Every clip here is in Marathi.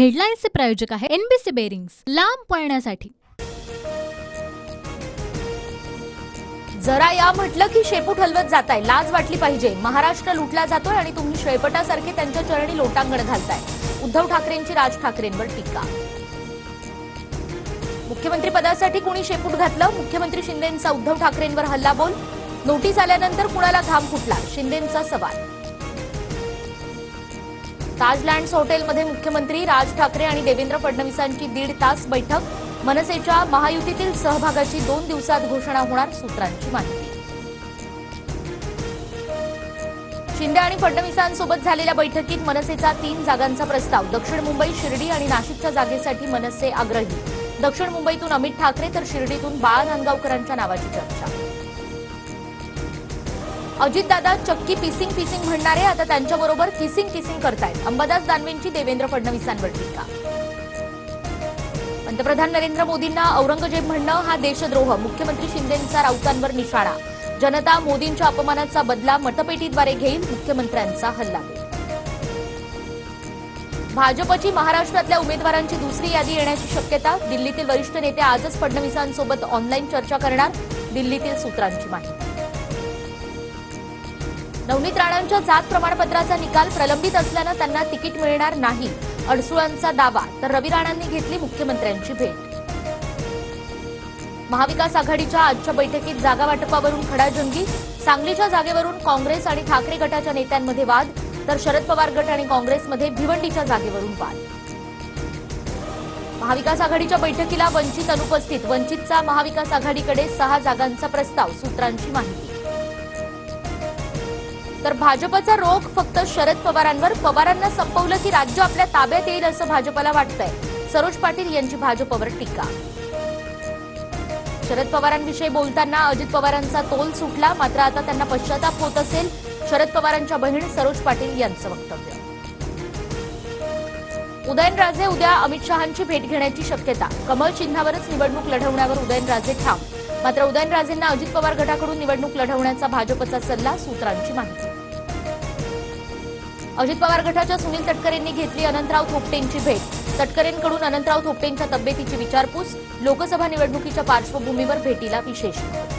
हेडलाईन्सचे प्रायोजक आहे एनबीसी बेरिंग्स, लांब पळण्यासाठी। जरा या म्हटलं की शेपूट हलवत जाताय, लाज वाटली पाहिजे। महाराष्ट्र लुटला जातोय आणि तुम्ही शेळपटासारखे त्यांच्या चरणी लोटांगण घालताय। उद्धव ठाकरेंची राज ठाकरेंवर टीका। मुख्यमंत्री पदासाठी कुणी शेपूट घातलं? मुख्यमंत्री शिंदेंचा उद्धव ठाकरेंवर हल्लाबोल। नोटीस आल्यानंतर कुणाला घाम फुटला? शिंदेंचा सवाल। ताजलँड्स हॉटेलमध्ये मुख्यमंत्री राज ठाकरे आणि देवेंद्र फडणवीसांची 1.5 तास बैठक। मनसेच्या महायुतीतील सहभागाची 2 दिवसात घोषणा होणार, सूत्रांची माहिती। शिंदे आणि फडणवीसांसोबत झालेल्या बैठकीत मनसेचा 3 जागांचा प्रस्ताव। दक्षिण मुंबई, शिर्डी आणि नाशिकच्या जागेसाठी मनसे आग्रही। दक्षिण मुंबईतून अमित ठाकरे तर शिर्डीतून बाळा नांदगावकरांच्या नावाची चर्चा। अजितदादा चक्की पिसिंग म्हणणारे आता त्यांच्याबरोबर किसिंग करतायत। अंबादास दानवेंची देवेंद्र फडणवीसांवर टीका। पंतप्रधान नरेंद्र मोदींना औरंगजेब म्हणणं हा देशद्रोह। मुख्यमंत्री शिंदेंचा राऊतांवर निशाणा। जनता मोदींच्या अपमानाचा बदला मतपेटीद्वारे घेईल, मुख्यमंत्र्यांचा हल्लाबोल। भाजपची महाराष्ट्रातल्या उमेदवारांची दुसरी यादी येण्याची शक्यता। दिल्लीतील वरिष्ठ नेते आजच फडणवीसांसोबत ऑनलाईन चर्चा करणार, दिल्लीतील सूत्रांची माहिती। नवनीत राणांच्या जात प्रमाणपत्राचा निकाल प्रलंबित असल्यानं त्यांना तिकीट मिळणार नाही, अडसुळांचा दावा। तर रवी राणांनी घेतली मुख्यमंत्र्यांची भेट। महाविकास आघाडीच्या आजच्या बैठकीत जागा वाटपावरून खडाजंगी। सांगलीच्या जागेवरून काँग्रेस आणि ठाकरे गटाच्या नेत्यांमध्ये वाद, तर शरद पवार गट आणि काँग्रेसमध्ये भिवंडीच्या जागेवरून वाद। महाविकास आघाडीच्या बैठकीला वंचित अनुपस्थित। वंचितचा महाविकास आघाडीकडे 6 जागांचा प्रस्ताव, सूत्रांची माहिती। तर भाजपचा रोख फक्त शरद पवारांवर। पवारांना संपवलं की राज्य आपल्या ताब्यात येईल असं भाजपला वाटतंय। सरोज पाटील यांची भाजपवर टीका। शरद पवारांविषयी बोलताना अजित पवारांचा तोल सुटला, मात्र आता त्यांना पश्चाताप होत असेल, शरद पवारांच्या बहीण सरोज पाटील यांचं वक्तव्य। उदयनराजे उद्या अमित शहांची भेट घेण्याची शक्यता। कमळ चिन्हावरच निवडणूक लढवण्यावर उदयनराजे ठाम, मात्र उदयनराजेंना अजित पवार गटाकडून निवडणूक लढवण्याचा भाजपचा सल्ला, सूत्रांची माहिती। अजित पवार गटाच्या सुनील तटकरेंनी घेतली अनंतराव थोपटेंची भेट। तटकरेंकडून अनंतराव थोपटेंच्या तब्येतीची विचारपूस। लोकसभा निवडणुकीच्या पार्श्वभूमीवर भेटीला विशेष महत्त्व।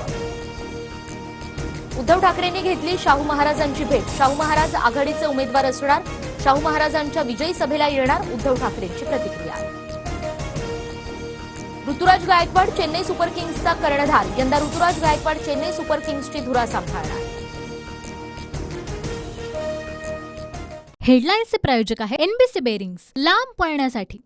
उद्धव ठाकरेंनी घेतली शाहू महाराजांची भेट। शाहू महाराज आघाडीचे उमेदवार असणार, शाहू महाराजांच्या विजयी सभेला येणार, उद्धव ठाकरेंची प्रतिक्रिया। ऋतुराज गायकवाड चेन्नई सुपर किंग्सचा कर्णधार। यंदा ऋतुराज गायकवाड चेन्नई सुपर किंग्सची धुरा सांभाळणार। हेडलाईन्सचे प्रायोजक आहे एनबीसी बेरिंग्स, लांब पळण्यासाठी।